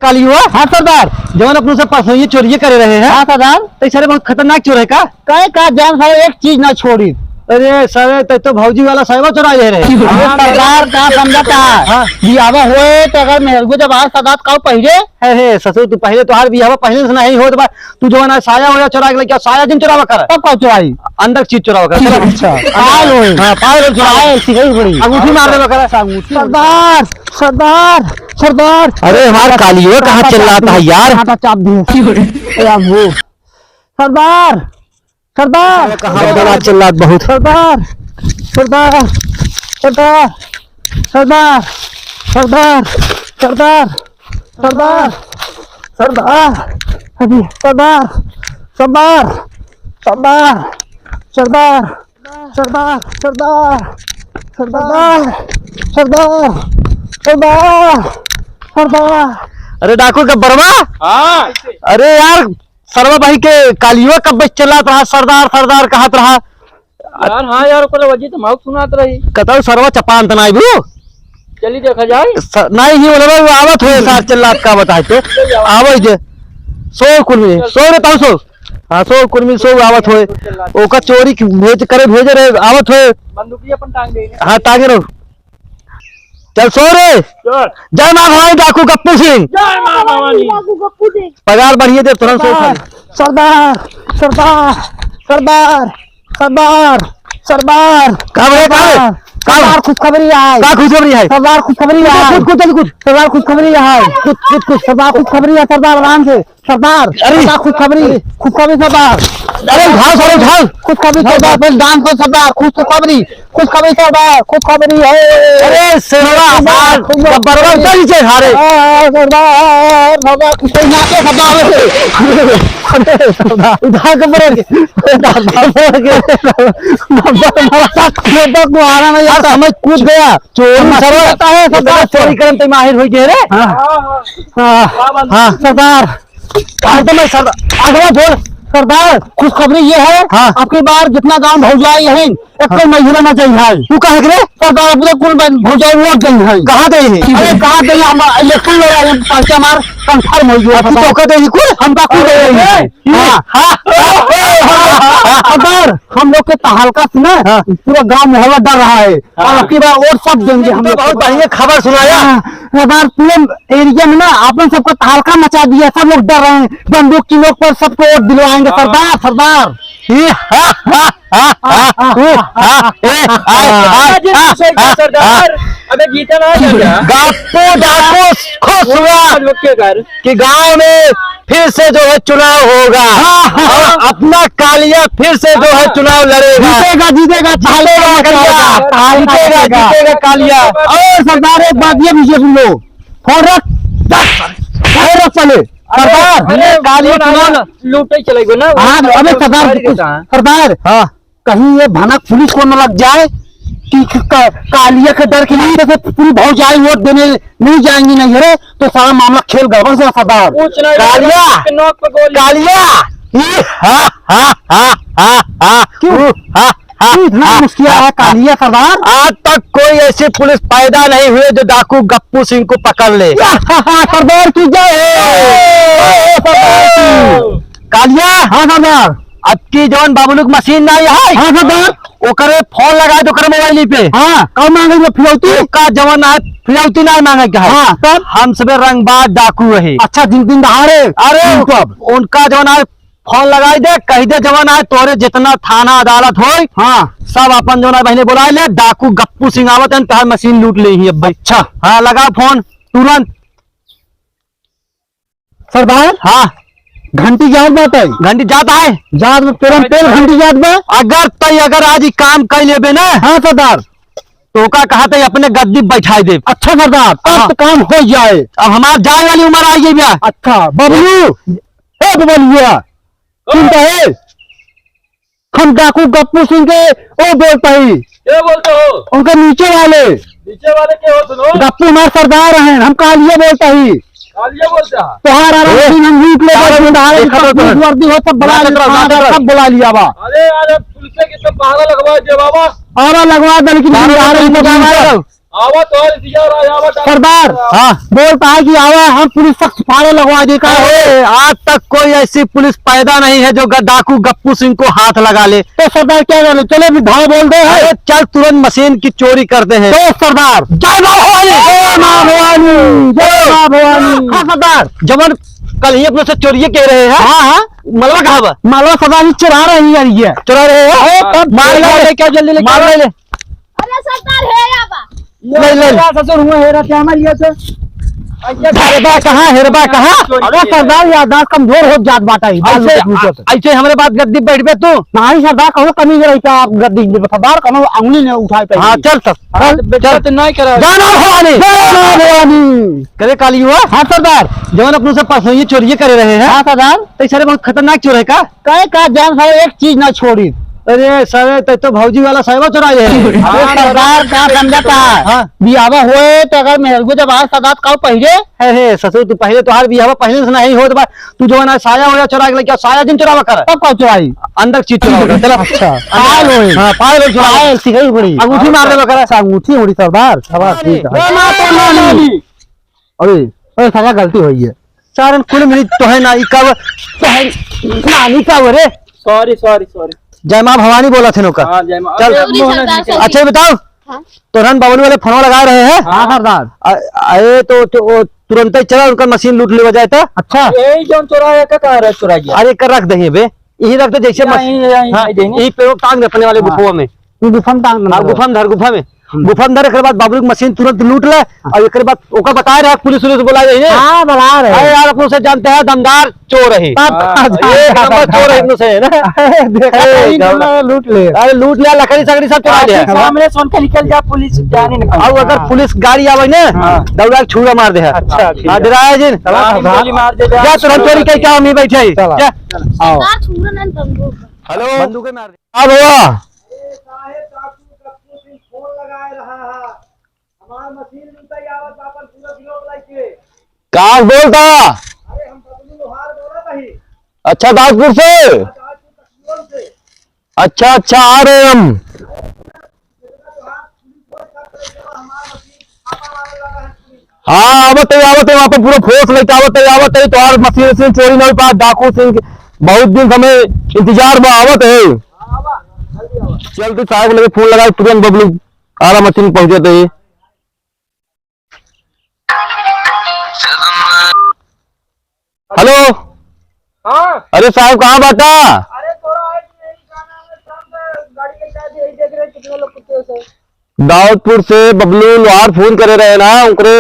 काली हुआ। हाँ सरदार, जवान अपनों से परसों ये चोरी करे रहे हैं। हाँ सरदार, तो सारे बहुत खतरनाक चोर है का? कहे का जान सारे एक चीज ना छोड़ी। अरे सारे तो भौजी वाला साहब चुरा ले रहे। सरदार का समझता है बियावा हुए तो अगर मेरे को जब आज सरदार का पहले है ससुर तू पहले तो हार बियावा पहले से नहीं हो तो तू जो ना साया हो चुरा के क्या साया जिन चुरावा कर तब का चुराई अंदर चीज चुरावा कर। अच्छा पायल हो। हां पायल चुराए सिखाई पड़ी अंगूठी मार देवा कर अंगूठी। सरदार सरदार सरदार, अरे हमारा कालियो कहां चल रहा था यार? हां चाप दिए यार वो। सरदार सरदार कहां बड़ा चिल्ला बहुत। सरदार सरदार सरदार सरदार सरदार सरदार सरदार सरदार अभी सरदार सरदार सरदार सरदार सरदार सरदार सरदार सरदार सरदार सरदार। अरे डाकू का बरवा। हाँ अरे यार सरवा भाई के कालियो कब बच चला रहा सरदार सरदार कहत रहा यार। हाँ यार ओकर वजह तो माउक सुनात रही कतौ सरवा चपान त नाही बू चली देखा जाए नहीं ही बोलबा वो आवत होए साथ चल्ला का बताए तो आवै जे सो कुर्मी सो रे ताऊ सो। हां सो कुर्मी सो आवत होए ओका चोरी भेज रहे आवत होए बंदूकी अपन टांग दे। हां टांगे रहो चल सो रे। जय मां भवानी डाकू गप्पू सिंह। जय मां भवानी डाकू गप्पू सिंह। पगार बढ़िए दे तुरंत सो। सरदार सरदार सरदार सरदार सरदार सरदार खुशखबरी है। का खुशखबरी है? सरदार खुशखबरी है। कुछ सरदार खुशखबरी है। कुछ सरदार खुशखबरी है। सरदार आराम से सरदार। अरे खुशखबरी सरदार। अरे उठाओ सारे उठाओ खुशखबरी सरदार बस डांस को सरदार खुशखबरी सरदार खुशखबरी है। अरे सेवा बरवा चल नीचे हारे सरदार सरदार कुछ ना के सरदार उठा के को आ रहा है यार समझ कूद गया चोरी सरता है सरदार चोरी करने में माहिर हो गए रे। हां सरदार तो मैं सरदार अगला बोल। सरदार खुशखबरी ये है। हाँ। आपकी बार जितना गांव भौजाई है एक कोई महिला ना चाहिए। तू कहे रे सरदार पूरे कुल भौजाई वोट गई है। कहां गई है? अरे कहां गई हम इलेक्शन लड़ रहे हैं पार्टी हमार कंफर्म हो गया। तो कहते हैं कुल हम का कुल है। हां सरदार हम लोग के तहलका से ना पूरा गांव मोहल्ला डर रहा है और आपकी बार वोट सब देंगे हम लोग। बहुत बढ़िया खबर सुनाया सरदार। पूरे एरिया में ना आपने सबका तहलका मचा दिया सब लोग डर रहे हैं बंदूक की नोक पर सबको वोट दिलवाएंगे सरदार सरदार। सरदार अबे जीता ना गप्पू डाकू खुश हुआ कि गांव में फिर से जो है चुनाव होगा और अपना कालिया फिर से जो है चुनाव लड़ेगा। जीतेगा जीतेगा कालिया। और सरदार एक बात ये मुझे सुन लो फोन रख चले सरदार कालिया चुनाव लूटे चलेगा ना। हाँ अबे सरदार हाँ कहीं ये भनक पुलिस को न लग जाए कि कालिया के डर के लिए तो पूरी भौजाई वोट देने नहीं जाएंगी नहीं है तो सारा मामला खेल गड़बड़ से सरदार। कालिया इतना मुश्किल है कालिया सरदार। आज तक कोई ऐसी पुलिस पैदा नहीं हुई जो डाकू गप्पू सिंह को पकड़ ले। सरदार की जय कालिया। हाँ सरदार अब की जवन बाबुलुक मशीन नहीं है। हाँ सरदार ओकरे फोन लगाए तो करे मोबाइल पे। हाँ कब मांगे फिरौती का जवन है फिरौती नहीं मांगे क्या है। हाँ तब हम सब रंगबाज डाकू रहे। अच्छा दिन दहाड़े अरे उनका जवन है फोन लगाई दे कही दे जवन है तोरे जितना थाना अदालत हो। हाँ सब अपन जवन है बहने बुला ले डाकू गप्पू सिंह आवत है तो मशीन लूट ले ही अब। अच्छा हाँ लगा फोन तुरंत सरदार। हाँ घंटी याद बात है घंटी जाता है याद तुरंत तेल घंटी याद बा अगर आज ही काम कर लेबे ना। हाँ सरदार तो का कहा था अपने गद्दी बैठाई दे। अच्छा सरदार अब तो काम हो जाए अब हमार जाए वाली उम्र आ गई भैया। अच्छा बबलू ए बबलू चिंता है हम डाकू गप्पू सिंह के ओ बोलता ही क्या बोलते हो? उनके नीचे वाले क्या हो सुनो गप्पू हमारे सरदार हैं हम कालिया बोलता ही कालिया बोलता तोहार हम लूट ले वर्दी हो सब बुला लिया बा। अरे यार पुलिस के तो पहरा लगवा दे बाबा। पहरा लगवा दे लेकिन आवा तो इंतजार है, आवा तो। सरदार हाँ बोलता है कि आवा हम पुलिस तक फाड़े लगवा देगा। आज तक कोई ऐसी पुलिस पैदा नहीं है जो डाकू गप्पू सिंह को हाथ लगा ले। तो सरदार क्या करे, चले विधान बोल दे है, चल तुरंत मशीन की चोरी करते हैं। तो सरदार जय मां भवानी, जय मां भवानी, जय मां भवानी। हाँ सरदार, जवन कल ही अपने से चोरी कह रहे हैं। हाँ हाँ मलबा कहाँ बा? मलबा सरदार चुरा रही है, ये चुरा रहे हैं। मार ले क्या जल्दी ले, मार ले। अरे सरदार है या बा ले ससुर हुए हेरा क्या हमारी ये तो हेरबा कहाँ, हेरबा कहाँ? अरे सरदार याददाश्त कमजोर हो जात बाटा ही। ऐसे हमारे बात गद्दी बैठ पे तू नहीं सरदार, कहो कमी नहीं रहता आप गद्दी सरदार, कहो अंगुली ने उठाए पे। हाँ चल सब बेटा तो नहीं करा। जाना भवानी, जाना भवानी करे काली हुआ। हाँ सरदार, जवान अपने से परसों ये चोरी करे रहे हैं। हाँ सरदार, तो सारे बहुत खतरनाक चोर है का? कहे का जान सारे एक चीज ना छोड़ी। अरे सर तो भौजी वाला साहिबा चुराए है। सरदार क्या समझता है, बियावा हुए तो अगर मेरे को जब आज सरदार का पहले है ससुर तू पहले तो हर बियावा पहले से नहीं हो, तो तू जो ना साया हो चुरा के क्या साया दिन चुरावा कर तब का चुराई अंदर चीज चुरा। चल अच्छा पायल हो, हां पायल चुराए सिखाई पड़ी, अंगूठी मार दे कर अंगूठी उड़ी सरदार। शाबाश ठीक है। अरे सारा गलती हुई है सारन कुल मिली तो है ना का नानी का रे। Sorry sorry sorry. जय मां भवानी बोला थे नौका। हाँ जय मां। चल अच्छा बताओ, तो रन बाबू वाले फोन लगा रहे हैं। हाँ सरदार अरे तो तुरंत ही चला उनका मशीन लूट ले जाए था। अच्छा यही जो चुराया का कहा रहा चुरा गया। अरे कर रख दे बे, यही रख दे जैसे यही पेड़ों टांग दे अपने वाले गुफा में, गुफा में टांग, गुफा में धर, गुफा में गुफा में धर। एक बाद बाबू की मशीन तुरंत लूट ले और एक बाद ओका बता रहे पुलिस बुला रही है। हाँ बुला रहे हैं यार, अपनों से जानते हैं दमदार चोर है, एक नंबर चोर है इनसे है ना। लूट ले, अरे लूट लिया, लकड़ी सकड़ी सब चुरा दिया। सामने सुन के निकल जा, पुलिस जाने निकल। और अगर पुलिस गाड़ी आवे ना दौड़ा छुरा मार दे। अच्छा डराया जी मार दे क्या तुरंत चोरी कह क्या हम बैठे क्या? सरदार छूना ना बंदूक। हेलो बंदूक मार दे। अब हुआ कहाँ बोलता? अच्छा दासपुर से। अच्छा अच्छा आ रहे हम। हाँ आवत है वहाँ पे पूरा फोर्स लेके आवत है तो और मशीन से चोरी नहीं पा। डाकू सिंह बहुत दिन समय इंतजार में आवत है। जल्दी साहब लगे फोन लगा, तुरंत बबलू आरा मशीन पहुंचे थे। हेलो हाँ अरे साहब कहाँ बाटा? अरे थोड़ा गाड़ी के साथ यही देख रहे कितने लोग कुत्ते से। दाऊदपुर से बबलू लोहार फोन करे रहे ना, उनके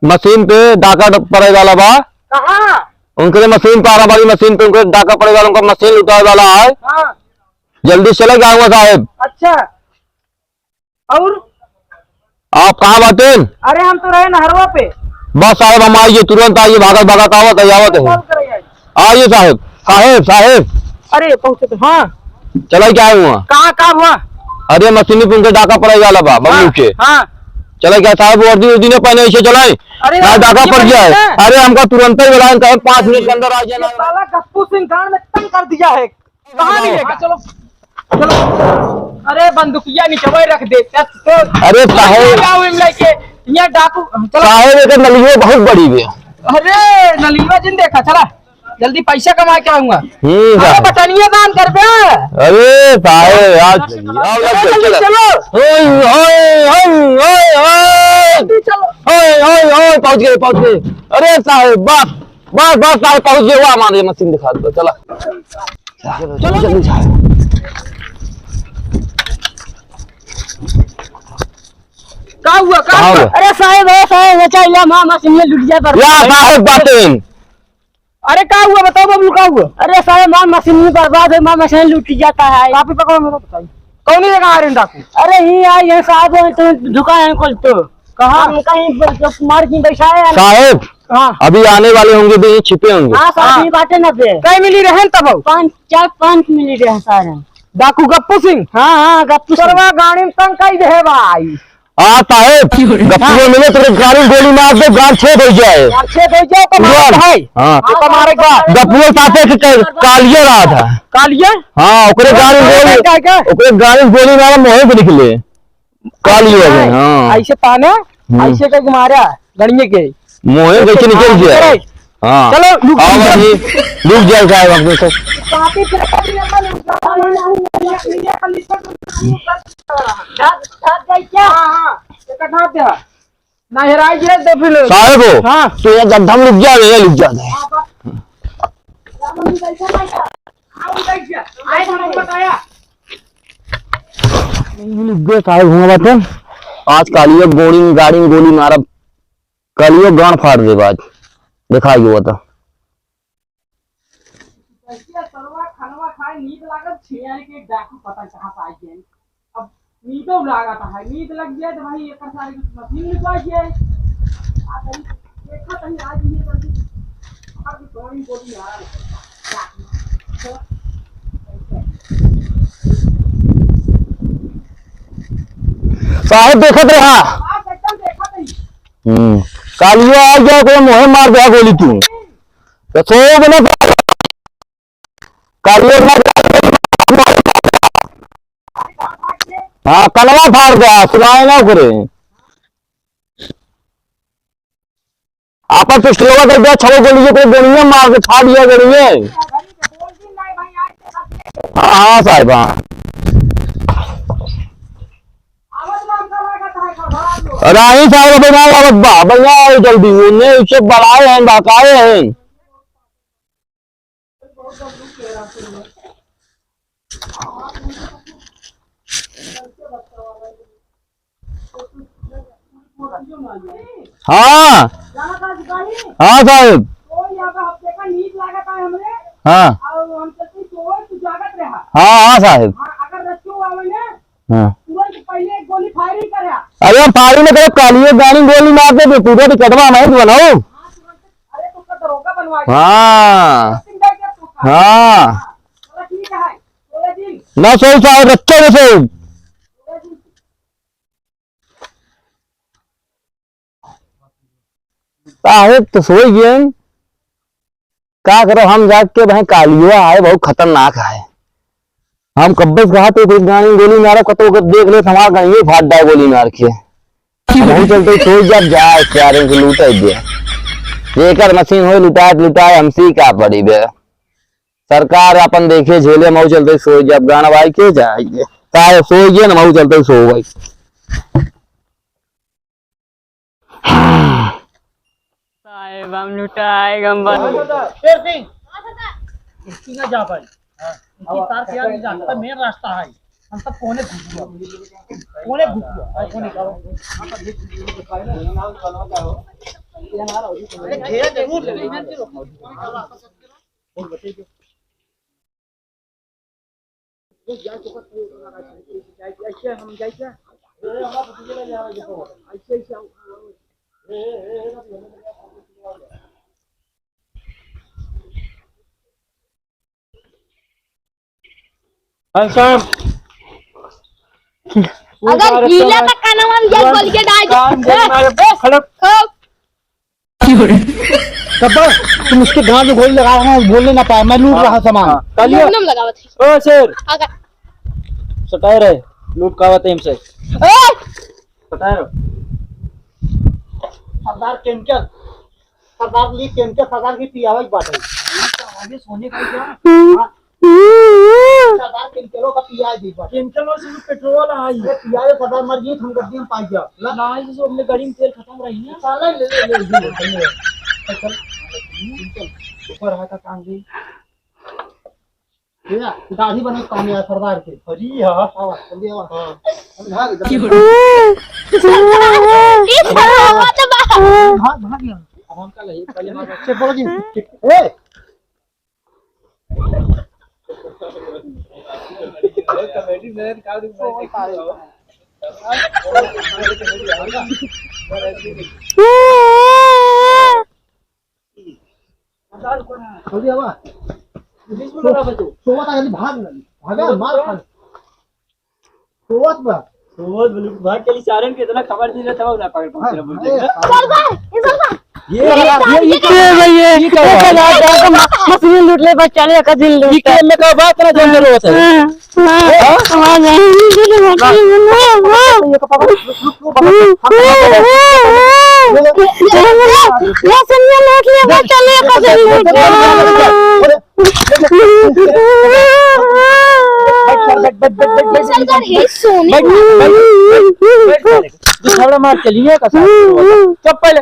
मशीन पे डाका पड़े वाला बा। कहाँ? उनके मशीन पे आरा वाली मशीन पे उनके डाका पड़े वाला, उनका मशीन लुटा वाला है। हाँ जल्दी चले जाऊंगा साहब। अच्छा और आप कहाँ बाटे? अरे हम तो रहे नहरवा पे। बस साहब हम आइए, तुरंत आइए, भागत भागत आवत है आइए साहब। साहब साहब अरे पहुंचे तो। हाँ चला क्या हुआ? कहाँ हुआ? अरे मशीन पे उनके डाका पड़े वाला बा बबलू के। हाँ चला क्या साहब, वर्दी वर्दी ने पहने ऐसे चलाए डाका पड़ गया है। अरे हमको तुरंत ही बुलाए, 5 मिनट के अंदर आ जाना। साला गप्पू सिंह गांड में तंग कर दिया है। कहाँ मिलेगा? चलो चलो। अरे बंदूकिया नीचे रख दे। अरे साहब यहाँ डाकू साहब एक नलिया बहुत बड़ी भी। अरे नलिया जिन देखा, चला जल्दी पैसा कमा के आऊंगा। बटनिया दान कर बे। अरे साहब आज पहुंच गए। अरे साहब बस बस बस साहब पहुंच गए। वो हमारे मशीन दिखा दो। चला चलो जल्दी साहब। क्या हुआ? अरे साहब चाहिए मां मशीन लुट जाए पर साहब बातें। अरे क्या हुआ बताओ बबलू, क्या हुआ? अरे साहब मां मशीन बर्बाद है, मां मशीन लूट जाता है। काफी पकड़ो मेरे बताइए कौन ही जगह आ रहे हैं डाकू? अरे ही आए साहब तो दुकान खोल तो कहाँ कहीं मार की बैठा है साहब। हाँ अभी आने वाले होंगे भी, छिपे होंगे। हाँ साहब बातें ना पे कहीं मिली रहे तब 5 मिनट है सारे। डाकू गप्पू सिंह। हाँ गप्पू सरवा गाड़ी में तंग कई दे भाई। हाँ साहब गप्पू मिले तो गाड़ी गोली मार दे, गाड़ छेद हो जाए। गप्पू साथे कालिया रहा था। कालिया? हाँ ओकरे गाड़ी गोली मारा मोहे पे निकले। कालियो है हां ऐसे ताने ऐसे के मारा गणिये के मोहे कैसे निकल गया हां चलो लुक जाओ साहब अपने से काफी ना हेराई जे दे फिर साहब को हां तो ये गड्ढा में लुक जा साहब घूमा बात आज कालियो गाड़ी में गोली मारा कालियो गांड फाड़ दे बात दिखाई हुआ था खानवा खाए नींद लागत छियाने के डाकू पता कहां से आई है अब नींदो लागत है नींद लग जाए तो भाई एक सारे की मशीन निकल जाए आ भाई देखा कहीं आज ये जल्दी अब थोड़ी बोली यार साहब देखत रहा आप एकदम देखा नहीं कालियो आ गया कोई मोहे मार दिया गोली तू तो सो बने कालियो हाँ कलवा फाड़ दिया सुनाए ना करे आपा पिस्टलवा कर दिया छो गोली कोई गोलियां मार के फाड़ दिया गोलियां हाँ साहब हाँ राही साहब बना भैया जल्दी उन्हें उसे बढ़ाए हैं बकाए हैं हाँ हाँ साहब हाँ हाँ साहब हाँ अरे फाड़ी में करो कालियो गानी गोली मार दे पूरा टिकटवा मैं बनाओ हाँ हाँ ना सो साहब रखे में सो साहब तो सो गए क्या करो हम जाग के भाई कालियो आए बहुत खतरनाक है हम कब्बस कहा तो कुछ गानी गोली मारा कतो को देख ले हमारा गानी फाट डाल गोली मार के नहीं चलते सो जब जाए चारे को लूटा दिया जेकर मशीन हो लुटाए हमसी का पड़ी बे सरकार अपन देखे झेले मऊ चलते सो जब गाना भाई के जाइए चाहे सो गए ना मऊ चलते सो भाई साहेब हम लुटाए गंबर शेर सिंह इसकी ना जा पाई इनकी तार क्या नहीं जाता मेन रास्ता है हम सब कोने घुस गया कोने का घेरा जरूर ले ऐसे हम जाए क्या ऐसे अगर गीला का कानवा में जल बोल के डाल कब्बर तुम उसके गांव में गोली लगा रहा है बोलने ना पाए मैं लूट रहा सामान कालियो नम लगावत ओ शेर अगर सटाए रहे लूट कावत हमसे ए सटाए रहो सरदार केमिकल सरदार ली केमिकल सरदार की पियावज बाटे आगे सोने का क्या सरदार केमिकलों का पियाज दी बाटे केमिकल से पेट्रोल आई ये पियाज सरदार मर गई हम गड्डी में पाई जा ना से अपने गाड़ी में तेल खत्म रही ना साला ले ऊपर है का काम भी ये दाढ़ी बने काम यार सरदार के अरे हां आवा जल्दी आवा हां इस हवा तो भाग गया अब हम कल पहले मार से बोलो जी ए कमेटी में का दूं जल्दी आवा सोवत आगे भागा मार खा सोवत बा बहुत भाग के लिए सारन के इतना खबर दी था ना पकड़ पकड़ बोल दे ये मशीन लूट ले बच्चा ने का दिल ठीक है मैं का बात ना जरूरत है सरदार हे सोने थोड़ा मार चलिए का चुप पहले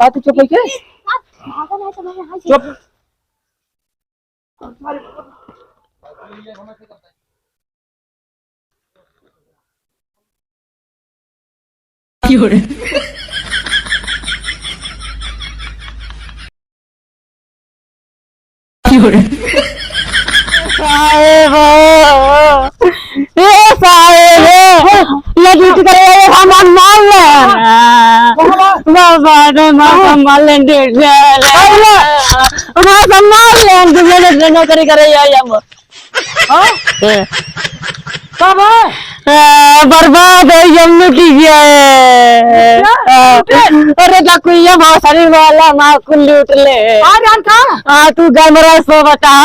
आते चुप है क्या चुप बर्बाद है यमुना की अरे ये बहुत सारी वाला माँ को लूट ले तू गमरा सो बता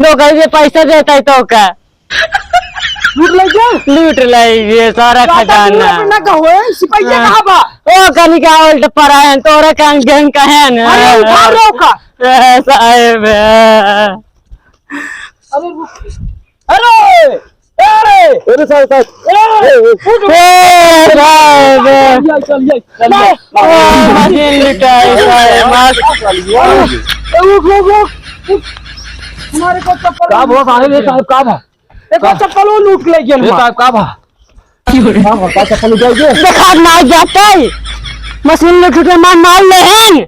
नौकरी से पैसा देता है तो का लूट ले सारा खजाना ओ कनी का उल्ट पड़ा है तोरा कान गहन का है ना साहेब अरे साहब हमारे को चप्पल का बहुत आने साहब का भा देखो चप्पल वो लूट ले गया साहब का भा का चप्पल उठाइए देखा मार जाता है मशीन में ठुके मार ले हैं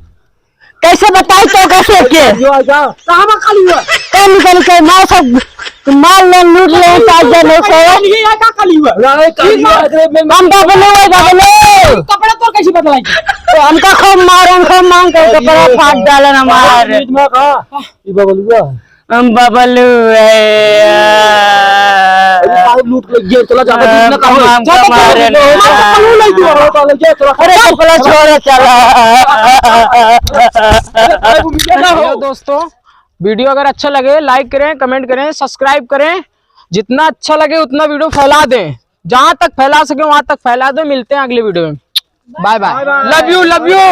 कैसे बताई तो कैसे के कहां में खाली हुआ कौन निकल के मार सब मार ले लूट ले ताजा लोग को ये का खाली हुआ हम बबलो कपड़ा तो कैसे बदलाई तो हमका खूब मांग के कपड़ा फाड़ डालन हमारे में का ई बबलुआ हम बबलू साहब लूट ले गए चला जाता ना अरे कपड़ा छोड़ चला हेलो दोस्तों वीडियो अगर अच्छा लगे लाइक करें कमेंट करें सब्सक्राइब करें जितना अच्छा लगे उतना वीडियो फैला दें जहां तक फैला सके वहां तक फैला दें मिलते हैं अगले वीडियो में बाय बाय लव यू